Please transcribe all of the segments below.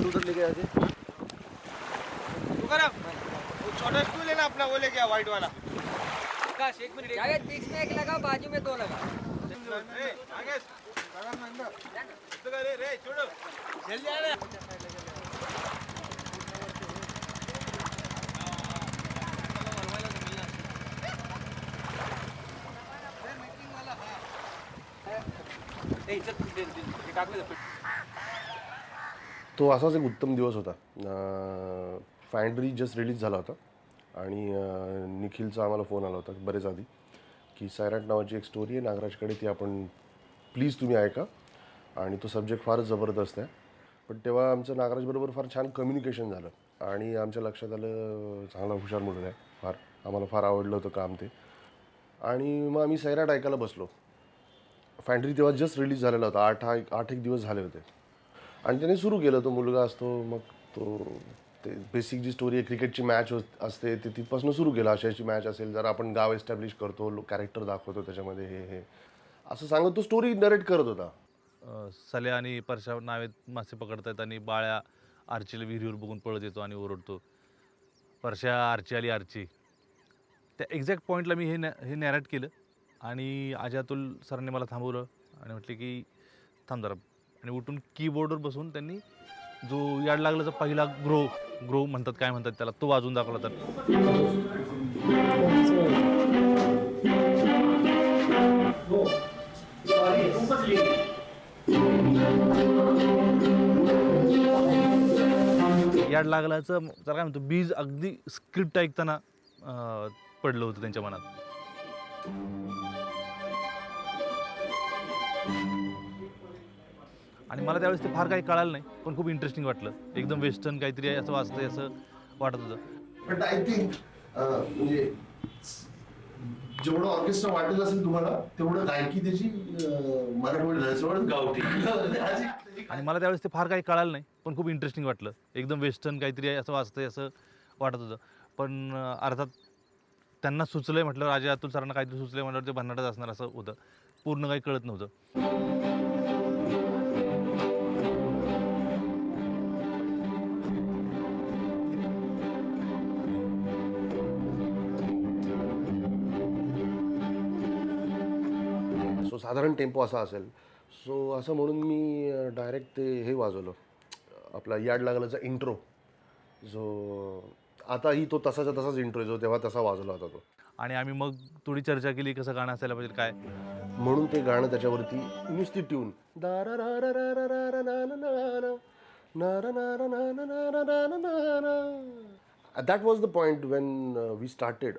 उधर लेके जाते। वो छोटा स्टूल है ना अपना, वो लेके आ व्हाइट वाला। आकाश एक मिनट, बीच में एक लगा, बाजू में दो लगा। आगे रे छोड़ो, जल्दी आ रे। तो असाच एक उत्तम दिवस होता. फॅन्ड्री जस्ट रिलीज झाला होता आणि निखिलचा आम्हाला फोन आला होता बरेच आधी की सैराट नावाची एक स्टोरी आहे नागराजकडे, ती आपण प्लीज तुम्ही ऐका. आणि तो सब्जेक्ट फारच जबरदस्त आहे. पण तेव्हा आमचं नागराजबरोबर फार छान कम्युनिकेशन झालं आणि आमच्या लक्षात आलं चांगला हुशार मुलगा आहे, फार आम्हाला फार आवडलं होतं काम ते. आणि मग आम्ही सैराट ऐकायला बसलो. फॅन्ड्री तेव्हा जस्ट रिलीज झालेला होता, आठ एक दिवस झाले होते. आणि त्याने सुरू केलं, तो मुलगा असतो, मग तो ते बेसिक जी स्टोरी आहे, क्रिकेटची मॅच असते ते तिथपासून सुरू केलं. आशियाची मॅच असेल, जरा आपण गाव एस्टॅब्लिश करतो, कॅरेक्टर दाखवतो त्याच्यामध्ये, हे असं सांगत तो स्टोरी नरेट करत होता. सल्या आणि परशा नावेत मासे पकडतात आणि बाळ्या आर्चीला विहिरीवर बघून पळत येतो आणि ओरडतो, परशा आर्ची आली आर्ची. त्या एक्झॅक्ट पॉईंटला मी हे नॅरेट केलं आणि अजय-अतुल सरांनी मला थांबवलं आणि म्हटले की थांब जरा, आणि उठून कीबोर्डवर बसून त्यांनी जो याड लागल्याचा पहिला ग्रो म्हणतात, काय म्हणतात त्याला, तो वाजवून दाखवला. तर याड लागल्याचं त्याला काय म्हणतो, बीज अगदी स्क्रिप्ट ऐकताना पडलं होतं त्यांच्या मनात. आणि मला त्यावेळेस ते फार काही कळालं नाही, पण खूप इंटरेस्टिंग वाटलं. एकदम वेस्टर्न काहीतरी आहे असं वाचतंय असं वाटत होतं. बट आय थिंक म्हणजे जेवढं ऑर्केस्ट्रा वाटेल असेल तुम्हाला, तेवढं गायकी त्याची मराठवाड्यात गावठी. आणि मला त्यावेळेस ते फार काही कळालं नाही, पण खूप इंटरेस्टिंग वाटलं. एकदम वेस्टर्न काहीतरी आहे असं वाचतंय असं वाटत होतं. पण अर्थात त्यांना सुचलंय म्हटलं, अजय-अतुल सरांना काहीतरी सुचलंय म्हटल्यावर ते भन्नाटच असणार असं होतं. पूर्ण काही कळत नव्हतं. सो साधारण टेम्पो असा असेल. सो असं म्हणून मी डायरेक्ट ते हे वाजवलं, आपला याड लागल्याचा इंट्रो, जो आताही तो तसाच्या तसाच इंट्रो आहे, जो तेव्हा तसा वाजवला होता तो. आणि आम्ही मग थोडी चर्चा केली कसं गाणं असायला पाहिजे काय. म्हणून ते गाणं त्याच्यावरती नुसती tune, that was the point when we started.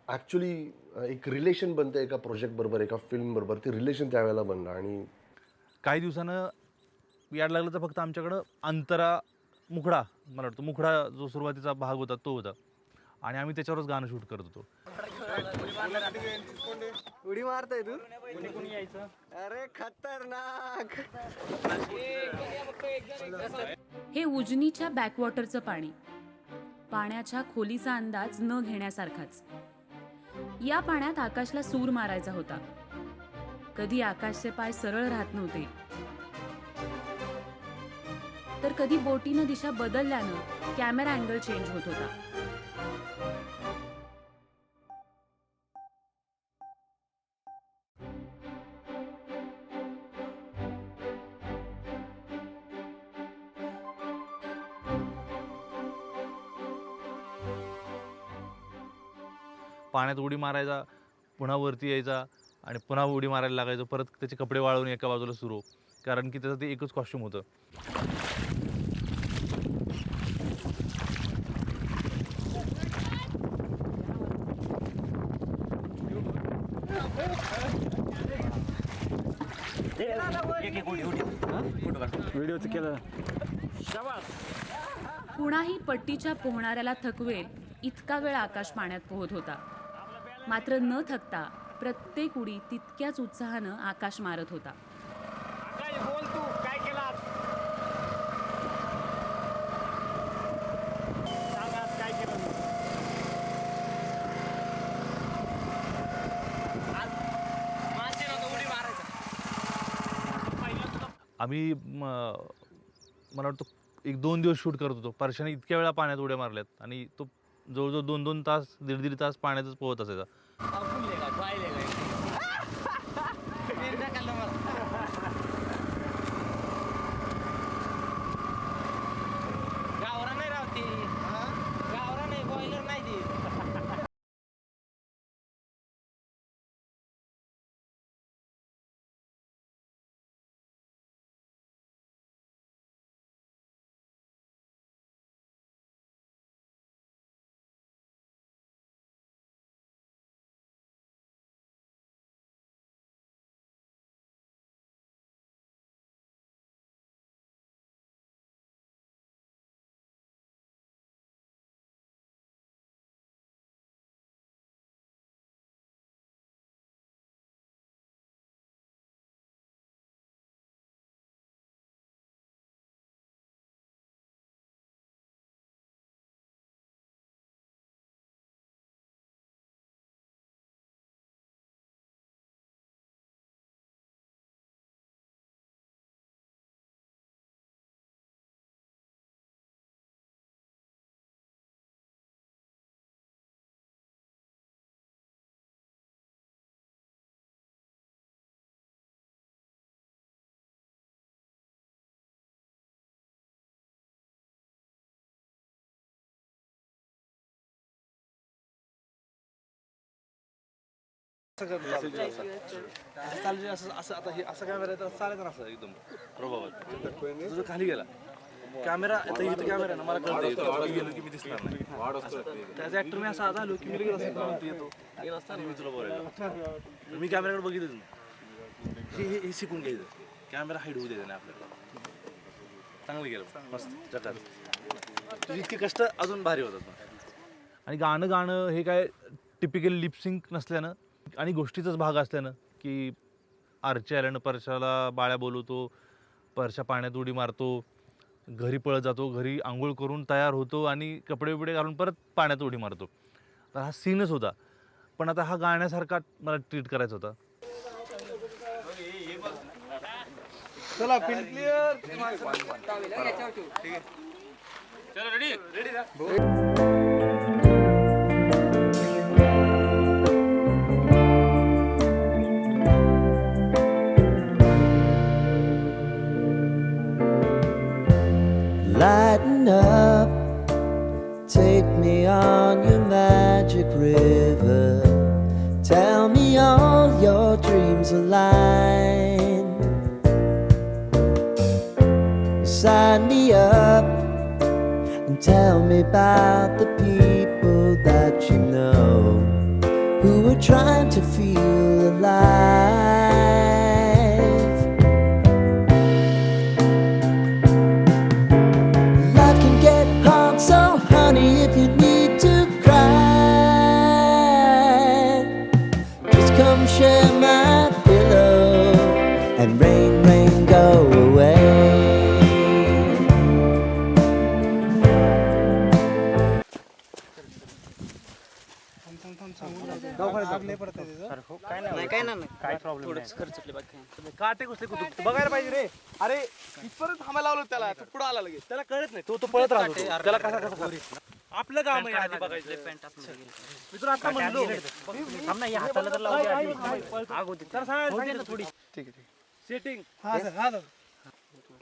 Actually एक रिलेशन बनतं एका प्रोजेक्ट बरोबर, एका फिल्म बरोबर. ते रिलेशन त्यावेळेला बनलं. आणि काही दिवसानं याड लागलं तर फक्त आमच्याकडं मुखडा, मला वाटतं मुखडा जो सुरुवातीचा भाग होता तो होता, आणि आम्ही त्याच्यावरच गाणं शूट करत होतो. उडी मारताय तू? कोणी यायचं? अरे खतरनाक. हे उजनीच्या बॅकवॉटरचं पाणी, पाण्याच्या खोलीचा अंदाज न घेण्यासारखाच. या पाण्यात आकाशला सूर मारायचा होता. कधी आकाशचे पाय सरळ राहत नव्हते, तर कधी बोटीनं दिशा बदलल्यानं कॅमेरा अँगल चेंज होत होता. पाण्यात उडी मारायचा, पुन्हा वरती यायचा आणि पुन्हा उडी मारायला लागायचं. परत त्याचे कपडे वाळवून एका बाजूला सुरू, कारण की त्याचं ते एकच कॉस्ट्यूम होतं. कुणाही पट्टीच्या पोहणाऱ्याला थकवेल इतका वेळ आकाश पाण्यात पोहत होता. मात्र न थकता प्रत्येक उडी तितक्याच उत्साहानं आकाश मारत होता. आम्ही मला वाटतं 1-2 दिवस शूट करत होतो. परशाने इतक्या वेळा पाण्यात उड्या मारल्यात आणि तो जवळजवळ 2-2 तास, दीड तास पाण्यातच पोहत असायचा. गावरा नाही राहते, गावरा नाही, बॉयलर नाही ती. चालू असं असं आता हे असं कॅमेरा तर चालायचं ना असं एकदम प्रभावात तुझं खाली गेला कॅमेरा आता इथं कॅमेरा ना मला कळतं मी गेलो की मी दिसणार नाही त्याचा ऍक्टर मी असा झालो की मी लगेच असं करून येतो आणि मी तुला बोलायला मी कॅमेराकडे बघितच नाही हे शिकून घ्यायचं कॅमेरा हाईड होऊ द्यायचा नाही आपल्याला चांगलं गेलं मस्त जगात तुझी इतके कष्ट अजून भारी होतात आणि गाणं हे काय टिपिकल लिपसिंक नसल्यानं आणि गोष्टीचाच भाग असल्यानं की आरची आल्यानं परशाला बाळ्या बोलवतो परशा पाण्यात उडी मारतो घरी पळत जातो घरी आंघोळ करून तयार होतो आणि कपडे बिपडे घालून परत पाण्यात उडी मारतो तर हा सीनच होता पण आता हा गाण्यासारखा मला ट्रीट करायचा होता चला फिल्म क्लिअर. चलो ready ready. Lighten up, take me on your magic river. Tell me all your dreams align. Sign me up and tell me about the people that you know who are trying to feel alive. Life can get hard, so honey, if you need to cry, just come share my pillow and rain, rain, go away. काटे घुसले कुठे बघायला पाहिजे रे. अरे इथपर्यंत थांबायला लावलं त्याला तू पुढे आला लगेच त्याला कळत नाही तो पळत राहतो त्याला कसा आपलं काम आहे आधी बघायचं मी तुला आता म्हणलो थांब ना या हाताला तर लावू दे आग होती तर सांग थोडी ठीक आहे सेटिंग हा सर हा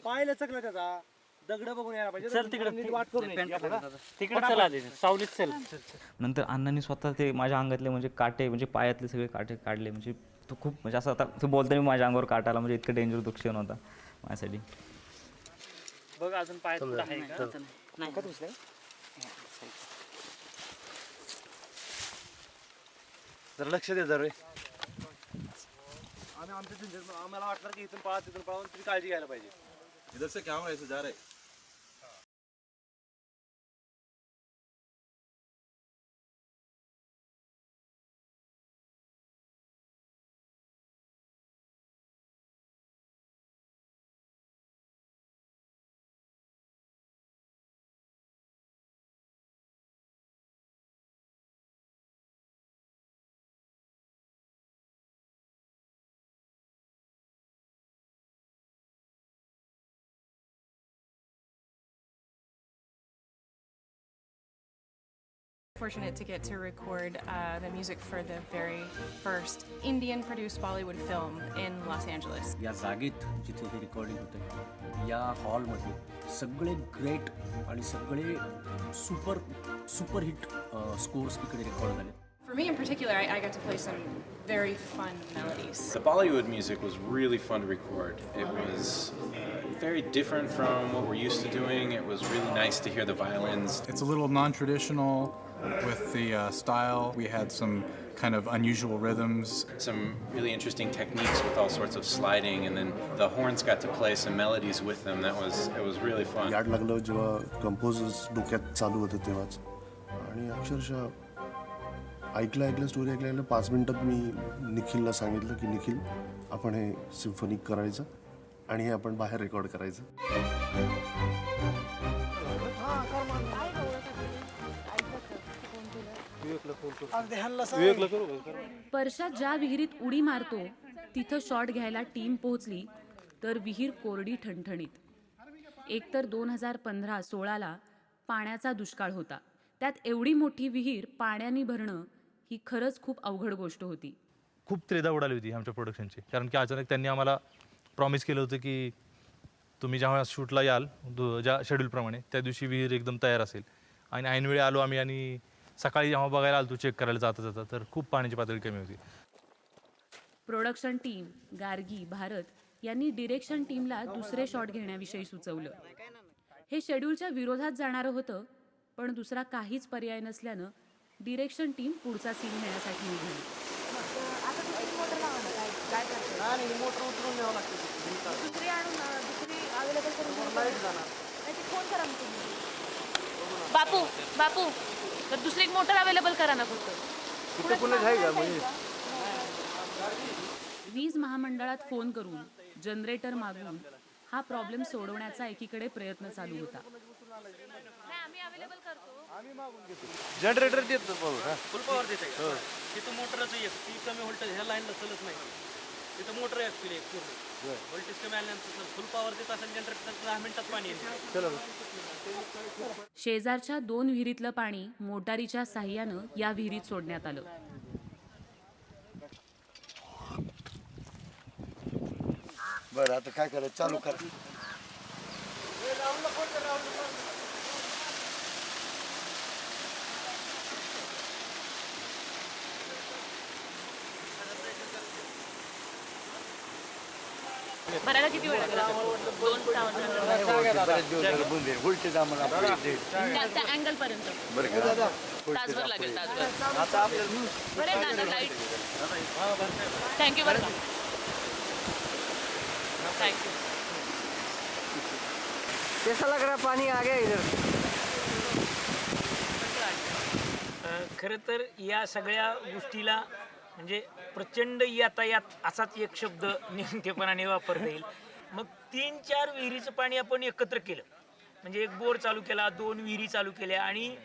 पायला चकला त्याचा दगड बघून यायला पाहिजे चल तिकडे वाट करून तिकडे चला आधी सावलीत चल नंतर अण्णांनी स्वतः ते माझ्या अंगातले म्हणजे काटे म्हणजे पायातले सगळे काटे काढले म्हणजे तो खूप म्हणजे असं आता ते बोलताना माझ्या अंगावर काटा आला म्हणजे इतकं डेंजर तो क्षण होता माझ्यासाठी बघ अजून पाय आहे का नाही का दुसरं जरा लक्ष दे जरा रे आम्ही आमच्या आम्हाला वाटलं की इथून पळा तिथून पळा तुम्ही काळजी घ्यायला पाहिजे इधर से क्या ऐसे जा रहे Fortunate to get to record the music for the very first Indian-produced Bollywood film in Los Angeles. या जागेत जिथे हे रेकॉर्डिंग होतं या हॉलमध्ये सगळे ग्रेट आणि सगळे सुपरहिट स्कोर्स इकडे रेकॉर्ड झाले. For me in particular, I got to play some very fun melodies. The Bollywood music was really fun to record. It was very different from what we're used to doing. It was really nice to hear the violins. It's a little non-traditional with the style. We had some kind of unusual rhythms. Some really interesting techniques with all sorts of sliding, and then the horns got to play some melodies with them. It was really fun. याड लागलं जेव्हा composers डोक्यात चालू होतं तेव्हाच आणि अक्षरशः ऐकलं story ऐकलं 5 मिनिटात मी निखिलला सांगितलं की निखिल आपण हे सिम्फनी करायचं आणि हे आपण बाहेर रेकॉर्ड करायचं. परशा ज्या विहिरीत उडी मारतो तिथं शॉट घ्यायला टीम पोहोचली तर विहीर कोरडी ठणठणीत. एकतर 2015-16ला पाण्याचा दुष्काळ होता. त्यात एवढी मोठी विहीर पाण्याने भरणं ही खरंच खूप अवघड गोष्ट होती. खूप त्रेधा उडाली होती आमच्या प्रोडक्शनची, कारण की अचानक त्यांनी आम्हाला प्रॉमिस केलं होतं की तुम्ही जेव्हा शूटला याल ज्या शेड्यूलप्रमाणे त्या दिवशी विहीर एकदम तयार असेल. आणि ऐनवेळी आलो आम्ही आणि सकाळी जेव्हा बघायला आलो चेक करायला जाता तर खूप पाण्याची पातळी कमी होती. प्रोडक्शन टीम, गार्गी, भारत यांनी डिरेक्शन टीमला दुसरे शॉट घेण्याविषयी सुचवलं. हे शेड्यूलच्या विरोधात जाणारं होतं, पण दुसरा काहीच पर्याय नसल्यानं डिरेक्शन टीम पुढचा सीन घेण्यासाठी निघाली. बापू तर दुसरी एक मोटर अवेलेबल करा ना फक्त. वीज महामंडळात फोन करून जनरेटर मागून हा प्रॉब्लेम सोडवण्याचा एकीकडे प्रयत्न चालू होता. जनरेटर देत फुल पॉवर देत आहे. तिथं मोटरच एक ती कमी व्होल्टेज ह्या लाईनला चलत नाही. तिथं मोटर आहे ॲक्च्युली एक पूर्ण व्होल्टेज कमी आल्यानंतर फुल पॉवर देत असेल जनरेटर 10 मिनिटात पाणी येईल. शेजारच्या 2 विहिरीतलं पाणी मोटारीच्या साह्यानं या विहिरीत सोडण्यात आलं. बरं आता काय करायचं चालू कर. भरायला किती वेळ लागेल? 2 तास त्या अँगल पर्यंत तासभर लागेल. बरं दादा लाईट. थँक्यू बरं का. थँक्यू. कैसा लग रहा पानी आ गया इधर? खरं तर या सगळ्या गोष्टीला म्हणजे प्रचंड यातायात असाच एक शब्द नेमकेपणाने वापरता येईल. मग 3-4 विहिरीचं पाणी आपण एकत्र केलं, म्हणजे एक बोर चालू केला, 2 विहिरी चालू केल्या आणि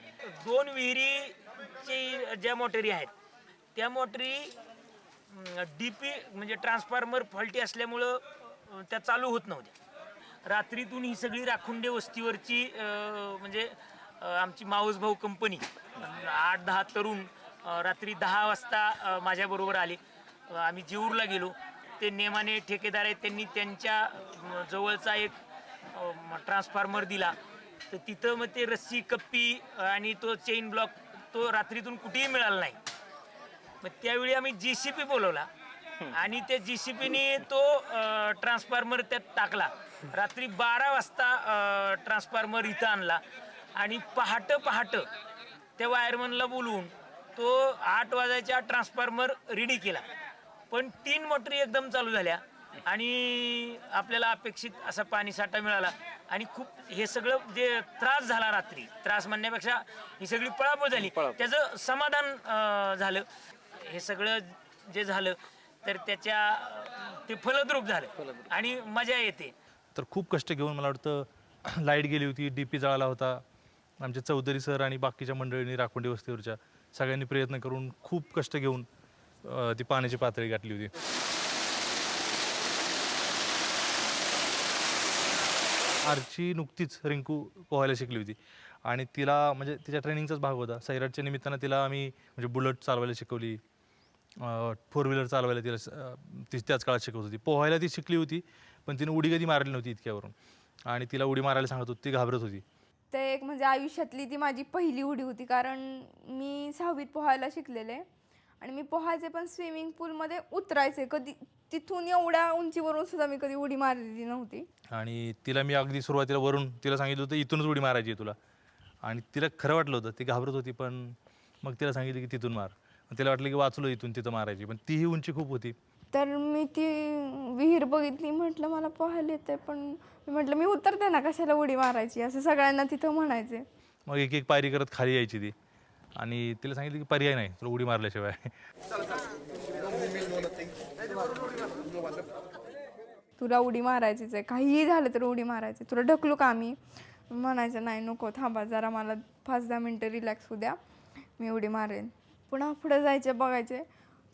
2 विहिरीची ज्या मोटरी आहेत त्या मोटरी DP म्हणजे ट्रान्सफॉर्मर फॉल्टी असल्यामुळं त्या चालू होत नव्हत्या. रात्रीतून ही सगळी राखुंडे वस्तीवरची म्हणजे आमची माऊस भाऊ कंपनी 8-10 तरुण रात्री 10 वाजता माझ्याबरोबर आले. आम्ही जेऊरला गेलो. ते नेमाने ठेकेदार आहेत, त्यांनी त्यांच्या जवळचा एक ट्रान्सफॉर्मर दिला. तर तिथं मग ते रस्सी कप्पी आणि तो चेन ब्लॉक तो रात्रीतून कुठेही मिळाला नाही. मग त्यावेळी आम्ही JCP बोलवला आणि त्या JCPने तो ट्रान्सफॉर्मर त्यात टाकला. रात्री 12 वाजता ट्रान्सफॉर्मर इथं आणला आणि पहाटे त्या वायरमनला बोलवून तो 8 वाजायच्या ट्रान्सफॉर्मर रेडी केला. पण 3 मोटरी एकदम चालू झाल्या आणि आपल्याला अपेक्षित असा पाणीसाठा मिळाला. आणि खूप हे सगळं जे त्रास झाला रात्री, त्रास म्हणण्यापेक्षा ही सगळी पळापळ झाली, त्याचं समाधान झालं. हे सगळं जे झालं तर ते फलद्रूप झालं आणि मजा येते. तर खूप कष्ट घेऊन मला वाटतं लाईट गेली होती, DP जळाला होता. आमचे चौधरी सर आणि बाकीच्या मंडळींनी राखुंडी वस्तीवरच्या सगळ्यांनी प्रयत्न करून खूप कष्ट घेऊन ती पाण्याची पातळी गाठली होती. आर्ची नुकतीच रिंकू पोहायला शिकली होती आणि तिला म्हणजे तिच्या ट्रेनिंगचाच भाग होता. सैराटच्या निमित्तानं तिला आम्ही म्हणजे बुलेट चालवायला शिकवली, 4 व्हीलर चालवायला तिला ती त्याच काळात शिकवत होती. पोहायला ती शिकली होती, पण तिने उडी कधी मारली नव्हती इतक्यावरून, आणि तिला उडी मारायला सांगत होती, ती घाबरत होती. ते एक म्हणजे आयुष्यातली ती माझी पहिली उडी होती, कारण मी 6वीत पोहायला शिकलेले आणि मी पोहायचे पण स्विमिंग पूलमध्ये उतरायचे. कधी तिथून एवढ्या उंचीवरून सुद्धा मी कधी उडी मारलेली नव्हती. आणि तिला मी अगदी सुरुवातीला वरून तिला सांगितलं होतं इथूनच उडी मारायची आहे तुला, आणि तिला खरं वाटलं होतं, ती घाबरत होती. पण मग तिला सांगितलं की तिथून मार. तिला वाटलं की वाचलो इथून, तिथं मारायची, पण तीही उंची खूप होती. तर मी ती विहीर बघितली, म्हटलं मला पोहायला येते, पण मी म्हटलं मी उतरते ना, कशाला उडी मारायची, असं सगळ्यांना तिथं म्हणायचे. मग एक एक पायरी करत खाली यायची ती, आणि तिला सांगितलं की पर्याय नाही तुला उडी मारल्याशिवाय. तुला उडी मारायचीच आहे, काहीही झालं तर उडी मारायची. तुला ढकलू का मी? म्हणायचं नाही, नको, थांबा जरा, मला 5-10 मिनटं रिलॅक्स होऊ द्या, मी उडी मारेन. पुन्हा पुढे जायचे, बघायचे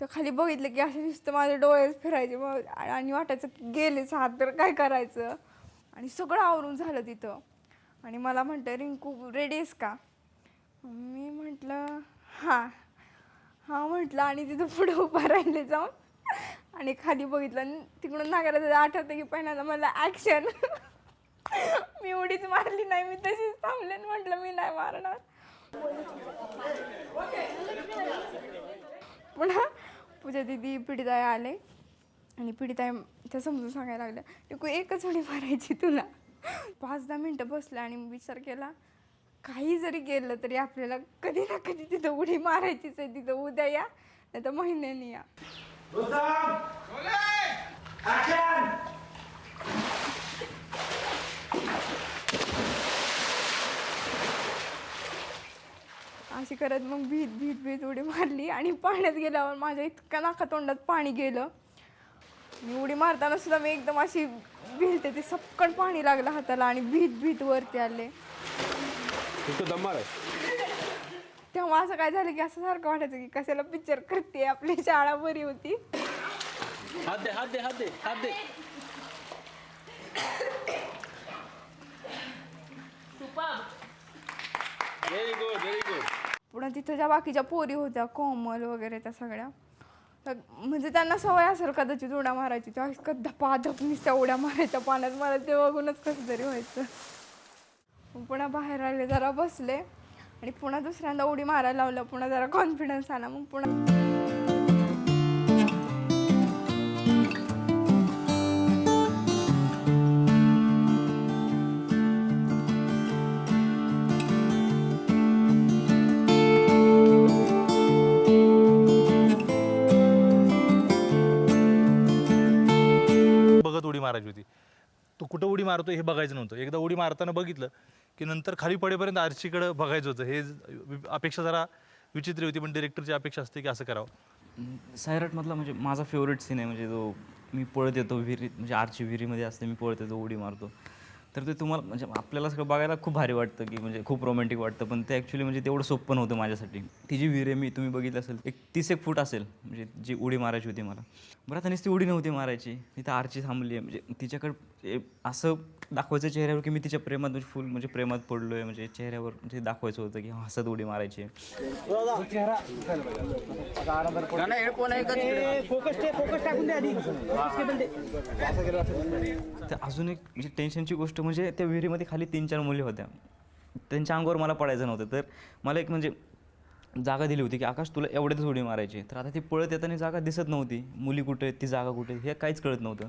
तर खाली बघितलं की असं नुसतं माझे डोळे फिरायचे मग, आणि वाटायचं की गेलेच हात, तर काय करायचं. आणि सगळं आवरून झालं तिथं, आणि मला म्हणते रिंकू रेडी आहेस का? मी म्हटलं हां म्हटलं, आणि तिथं पुढे उभा राहिले जाऊन, आणि खाली बघितलं, आणि तिकडून नागायला आठवतं की पहिल्यांदा मला ॲक्शन. मी उडीच मारली नाही, मी तशीच थांबले आणि म्हटलं मी नाही मारणार. पुन्हा पूजा दिदी, पिढीताई आले, आणि पिढीताई त्या समजून सांगायला लागल्या, टिकू एकच उडी मारायची तुला. 5-10 मिनटं बसल्या आणि विचार केला, काही जरी गेलं तरी आपल्याला कधी ना कधी तिथं उडी मारायचीच आहे. तिथं उद्या या, नाही तर महिन्यानी या. अशी करत मग भीत उडी मारली, आणि पाण्यात गेल्यावर माझ्या इतक्या नाकातोंडात पाणी गेलं. मी उडी मारताना सुद्धा मी एकदम अशी भिलते, ते सपकन पाणी लागलं हाताला, आणि भीत वरती आले. तेव्हा असं काय झालं की असं सारखं वाटायचं की कशाला पिक्चर करते, आपली शाळा बरी होती. हात दे. Very good. पुन्हा तिथं ज्या बाकीच्या पोरी होत्या, कोमल वगैरे, त्या सगळ्या, तर म्हणजे त्यांना सवय असेल कदाचित उड्या मारायची, त्या इतकं धपाधप नुसत्या उड्या मारायच्या पाण्यात. मला ते बघूनच कसं तरी व्हायचं. पुन्हा बाहेर आले, जरा बसले, आणि पुन्हा दुसऱ्यांदा उडी मारायला लावलं. पुन्हा जरा कॉन्फिडन्स आला. मग पुन्हा बघत उडी मारायची होती. तो कुठं उडी मारतो हे बघायचं नव्हतं. एकदा उडी मारताना बघितलं की नंतर खाली पडेपर्यंत आरशीकडं बघायचं होतं. हे अपेक्षा जरा विचित्र होती, पण डिरेक्टरची अपेक्षा असते की असं करावं. सैराटमधला म्हणजे माझा फेवरेट सीन आहे, म्हणजे तो मी पळत येतो विहिरीत, म्हणजे आरची विहिरीमध्ये असते, मी पळत येतो, उडी मारतो. तर ते तुम्हाला म्हणजे आपल्याला सगळं बघायला खूप भारी वाटतं, की म्हणजे खूप रोमॅन्टिक वाटतं, पण ते ॲक्च्युली म्हणजे तेवढं सोपं नव्हतं माझ्यासाठी. ती जी विहीर आहे, तुम्ही बघितलं असेल, एक 30 फूट असेल, म्हणजे जी उडी मारायची होती मला. बरं, आता नुसती उडी नव्हती मारायची, तिथं आरची थांबली आहे, म्हणजे तिच्याकडे असं दाखवायचं चेहऱ्यावर की मी तिच्या प्रेमात म्हणजे फुल म्हणजे प्रेमात पडलो आहे, म्हणजे चेहऱ्यावर म्हणजे दाखवायचं होतं की हसत उडी मारायची. तर अजून एक म्हणजे टेन्शनची गोष्ट म्हणजे त्या विहिरीमध्ये खाली 3-4 मुली होत्या, त्यांच्या अंगावर मला पडायचं नव्हतं. तर मला एक म्हणजे जागा दिली होती की आकाश तुला एवढ्यातच उडी मारायची. तर आता ती पळत येताना जागा दिसत नव्हती, मुली कुठे आहेत, ती जागा कुठे, हे काहीच कळत नव्हतं.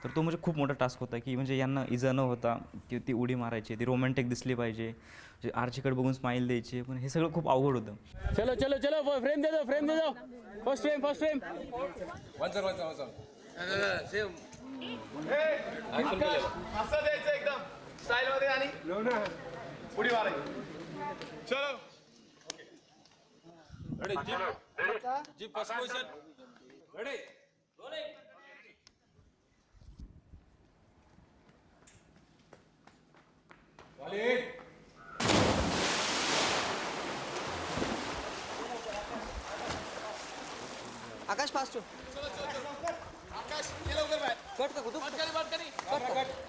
तर तो म्हणजे खूप मोठा टास्क होता की म्हणजे यांना इजा न होता की ती उडी मारायची, ती रोमॅन्टिक दिसली पाहिजे, म्हणजे आरचीकडे बघून स्माईल द्यायची, पण हे सगळं खूप अवघड होतं. चलो फ्रेम दे दो. First frame. असं द्यायचं एकदम स्टाईल मध्ये आणि उडी मारायची. चलो ready. Jeep first position. Ready. Akash fast हो.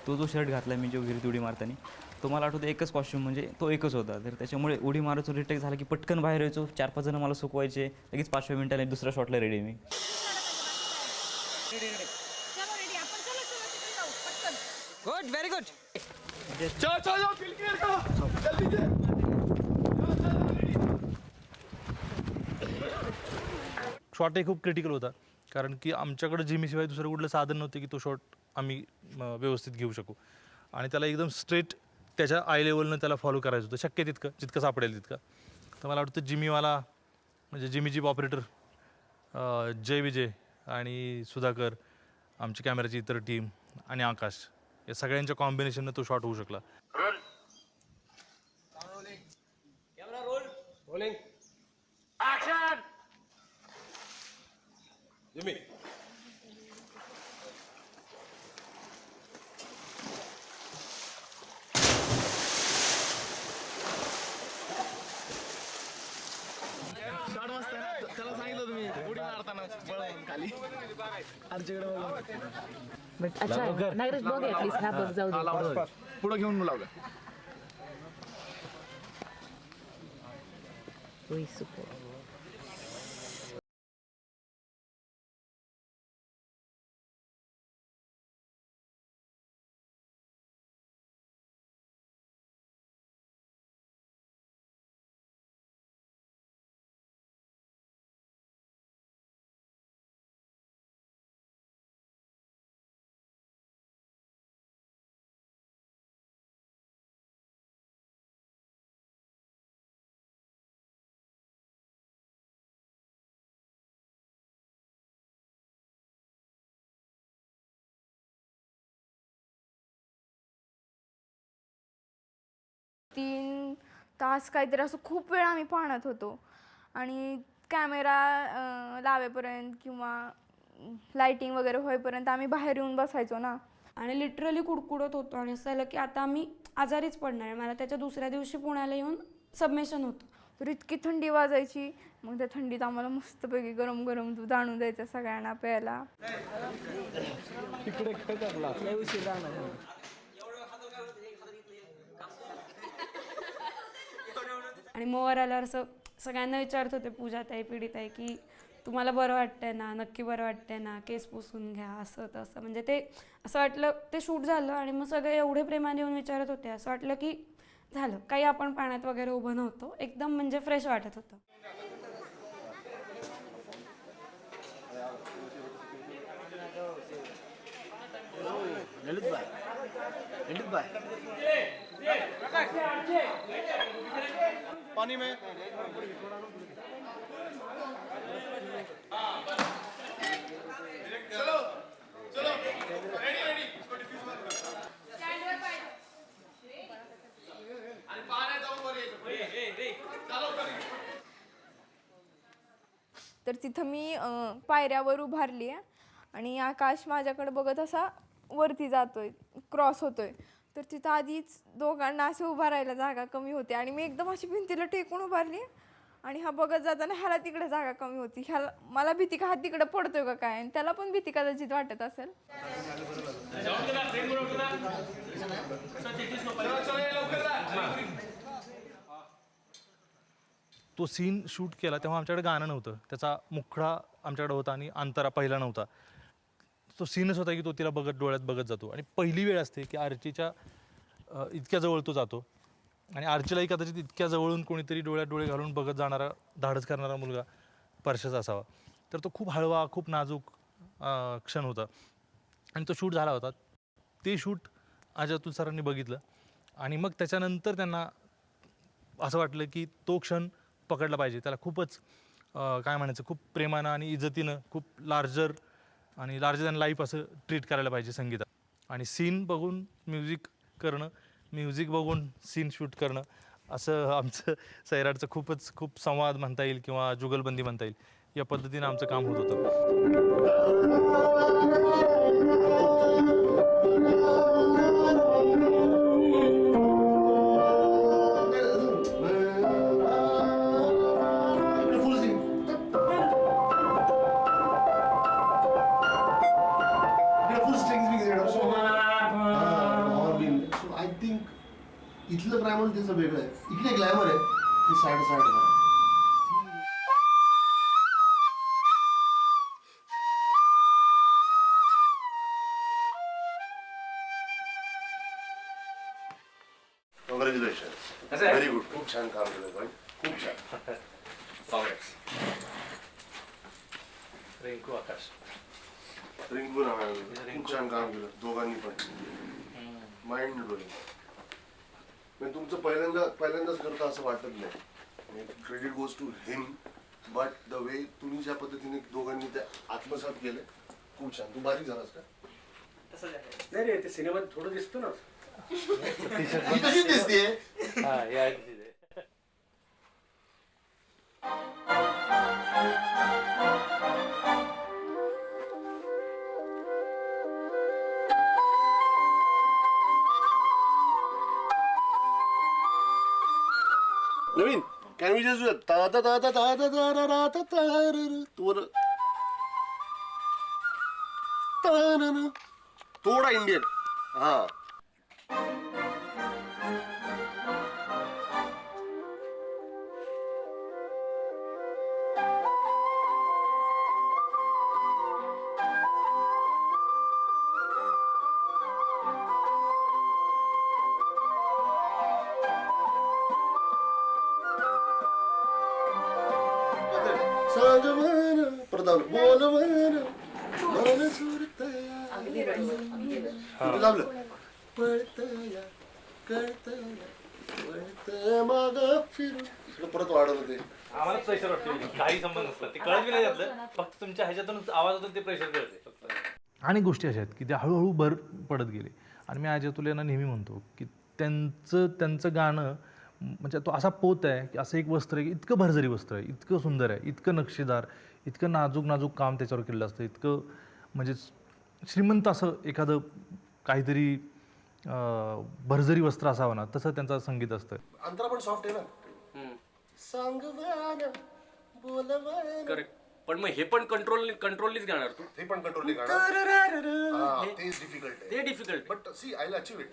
तो जो शर्ट घातला मी जो विहिरीत उडी मारताना, तो मला आठवतं एकच कॉस्ट्युम म्हणजे तो एकच होता. तर त्याच्यामुळे उडी मारायचो, रिटेक झाला की पटकन बाहेर यायचो, 4-5 जण मला सुकवायचे, लगेच 5व्या मिनिटाला दुसऱ्या शॉटला रेडी मी. Good, very good. शॉट हे खूप क्रिटिकल होता, कारण की आमच्याकडे जिमीशिवाय दुसरं कुठलं साधन नव्हतं की तो शॉट आम्ही व्यवस्थित घेऊ शकू. आणि त्याला एकदम स्ट्रेट त्याच्या आय लेवलनं त्याला फॉलो करायचं होतं, शक्य जितकं सापडेल तितकं. तर मला वाटतं जिमीवाला म्हणजे जिमी जीप ऑपरेटर जय विजय आणि सुधाकर, आमची कॅमेऱ्याची इतर टीम आणि आकाश, या सगळ्यांच्या कॉम्बिनेशननं तो शॉट होऊ शकला. त्याला सांगितलं तुम्ही उडी मारताना खाली पुढे घेऊन लावलं. तीन तास काहीतरी असं खूप वेळ आम्ही पाहत होतो. आणि कॅमेरा लावेपर्यंत किंवा लाईटिंग वगैरे होईपर्यंत आम्ही बाहेर येऊन बसायचो ना. आणि लिटरली कुडकुडत होतो आणि असं झालं की आता आम्ही आजारीच पडणार आहे. मला त्याच्या दुसऱ्या दिवशी पुण्याला येऊन सबमिशन होतं. तर इतकी थंडी वाजायची. मग त्या थंडीत आम्हाला मस्तपैकी गरम गरम दूध आणून द्यायचं सगळ्यांना प्यायला. आणि मोवर आल्यावर असं सगळ्यांना विचारत होते, पूजाताई, पीडिताई, की तुम्हाला बरं वाटतंय ना, नक्की बरं वाटतंय ना, केस पुसून घ्या, असं तसं. म्हणजे ते असं वाटलं, ते शूट झालं आणि मग सगळे एवढे प्रेमाने येऊन विचारत होते, असं वाटलं की झालं काही, आपण पाण्यात वगैरे उभं नव्हतो, एकदम म्हणजे फ्रेश वाटत होतं. पानी में चलो चलो रेडी रेडी इसको डिफ्यूज मत करो. स्टँडवर पाहिजे आणि पाण्यात जाऊन वर यायचं. चालव करी. तर तिथं मी पायऱ्यावर उभारली आहे आणि आकाश माझ्याकडे बघत असा वरती जातोय, क्रॉस होतोय. तर तिथं आधीच दोघांना असे उभा राहायला जागा कमी होती आणि मी एकदम अशी भिंतीला टेकून उभारली आणि हा बघत जाताना ह्याला तिकडे जागा कमी होती. ह्याला मला भीती का हा तिकडे पडतोय का काय, आणि त्याला पण भीती कदाचित वाटत असेल. तो सीन शूट केला तेव्हा आमच्याकडे गाणं नव्हतं, त्याचा मुखडा आमच्याकडे होता आणि अंतरा पहिला नव्हता. तो सीनच होता की तो तिला बघत, डोळ्यात बघत जातो आणि पहिली वेळ असते की आर्चीच्या इतक्या जवळ तो जातो आणि आर्चीलाही कदाचित इतक्या जवळून कोणीतरी डोळ्यात डोळे घालून बघत जाणारा, धाडस करणारा मुलगा परशाचा असावा. तर तो खूप हळवा, खूप नाजूक क्षण होता आणि तो शूट झाला होता. ते शूट आज अतुल सरांनी बघितलं आणि मग त्याच्यानंतर त्यांना असं वाटलं की तो क्षण पकडला पाहिजे. त्याला खूपच काय म्हणायचं, खूप प्रेमानं आणि इज्जतीनं, खूप लार्जर दॅन लाईफ असं ट्रीट करायला पाहिजे संगीतात. आणि सीन बघून म्युझिक करणं, म्युझिक बघून सीन शूट करणं, असं आमचं सैराटचं खूप संवाद म्हणता येईल किंवा जुगलबंदी म्हणता येईल, या पद्धतीनं आमचं काम होत होतं. आहे इकडे ग्लॅमर आहे ती side side congratulation very good खूप छान काम केलं पण खूप छान काँग्रेस रिंकू आकाश रिंकू नावाने खूप छान काम केलं दोघांनी पण माइंड ब्लोईंग म्हणजे तुमचं पहिल्यांदाच करता असं वाटत नाही credit goes to him but the way तुम्ही ज्या पद्धतीने दोघांनी त्या आत्मसात केलं खूप छान तू बारीक झालास का नाही रे ते सिनेमात थोडं दिसतो ना कशी दिसते नवीन कॅन वी जस्ट ता ता ता ता ता ता ता ता ता ता थोडा इंडियन हा प्रधान बोल मन सुरतया लावलं पळतया कळतया पळतया माग फिरून इकडे परत वाढवलं ते आम्हाला प्रेशर वाटतं काही संबंध नसतात ते कळत बी नाही त्यातलं फक्त तुमच्या ह्याच्यातून आवाजातून ते प्रेशर कळते फक्त आणि गोष्टी अशा आहेत की त्या हळूहळू भर पडत गेले आणि मी अजय अतुल यांना नेहमी म्हणतो की त्यांचं गाणं म्हणजे तो असा पोत आहे की असं एक वस्त्र आहे की इतकं भरजरी वस्त्र आहे इतकं सुंदर आहे इतकं नक्षीदार इतकं नाजूक काम त्याच्यावर केलेलं असतं इतकं म्हणजे श्रीमंत असं एखादं काहीतरी भरजरी वस्त्र असावं ना तसं त्यांचं संगीत असतं अंतरा पण सॉफ्ट आहे ना सांगवाना बोलवाना करेक्ट पण मग हे पण कंट्रोललीच गाणार तू ते पण कंट्रोलली गाणं तेच डिफिकल्ट आहे ते difficult but see I will achieve it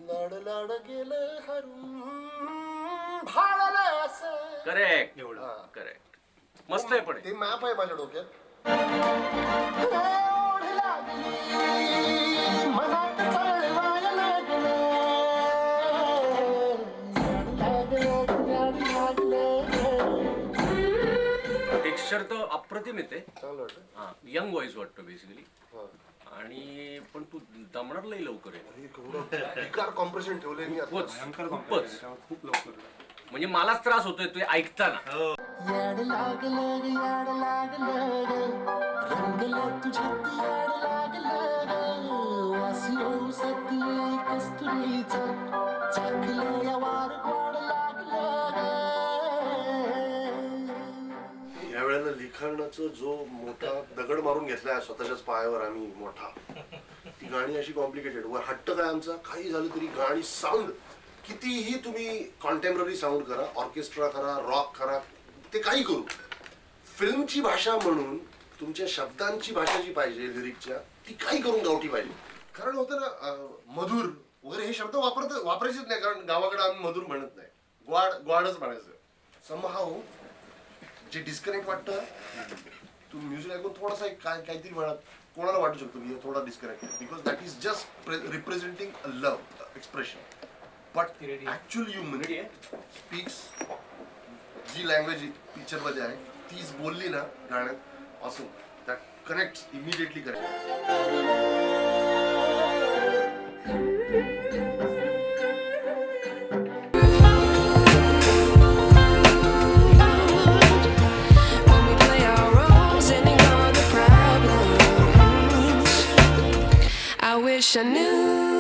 लाड लाड गेलं हरून भाळाला असं करेक्ट एवढं करेक्ट मस्त आहे पण ते मॅप आहे माझ्या डोक्यात टेक्स्चर तर अप्रतिम येते यंग व्हॉइस वाटतं बेसिकली आणि पण तू दमणार लई लवकर आहे कॉम्प्रेशन ठेवलंय मी खूपच खूप लवकर म्हणजे मलाच त्रास होतोय तू ऐकताना याड लागलं याड लागलं रंगलं तुझ्यात याड लागलं वासी औषधी कस्तुरीचं चाकलं या वार गोड लागलं या वेळेला लिखाणाचं जो मोठा दगड मारून घेतलाय स्वतःच्याच पायावर आम्ही मोठा ती गाणी अशी कॉम्प्लिकेटेड वर हट्ट काय आमचा काही झालं तरी गाणी साऊंड कितीही तुम्ही कॉन्टेम्पररी साऊंड करा ऑर्केस्ट्रा करा रॉक करा ते काही करू फिल्मची भाषा म्हणून तुमच्या शब्दांची भाषा जी पाहिजे लिरिकच्या ती काही करून गावठी पाहिजे कारण होतं ना मधुर वगैरे हे शब्द वापरायचेच नाही कारण गावाकडे आम्ही मधुर म्हणत नाही ग्वाडच म्हणायचं समहाव जे डिस्कनेक्ट वाटतं तुम्ही म्युझिक ऐकून थोडासा काहीतरी म्हणत कोणाला वाटू शकतो की थोडा disconnect because that is just representing a love expression but actual human speaks जी लँग्वेज पिक्चर मध्ये आहे तीच बोलली ना गाण्यात असं that connects immediately I wish I knew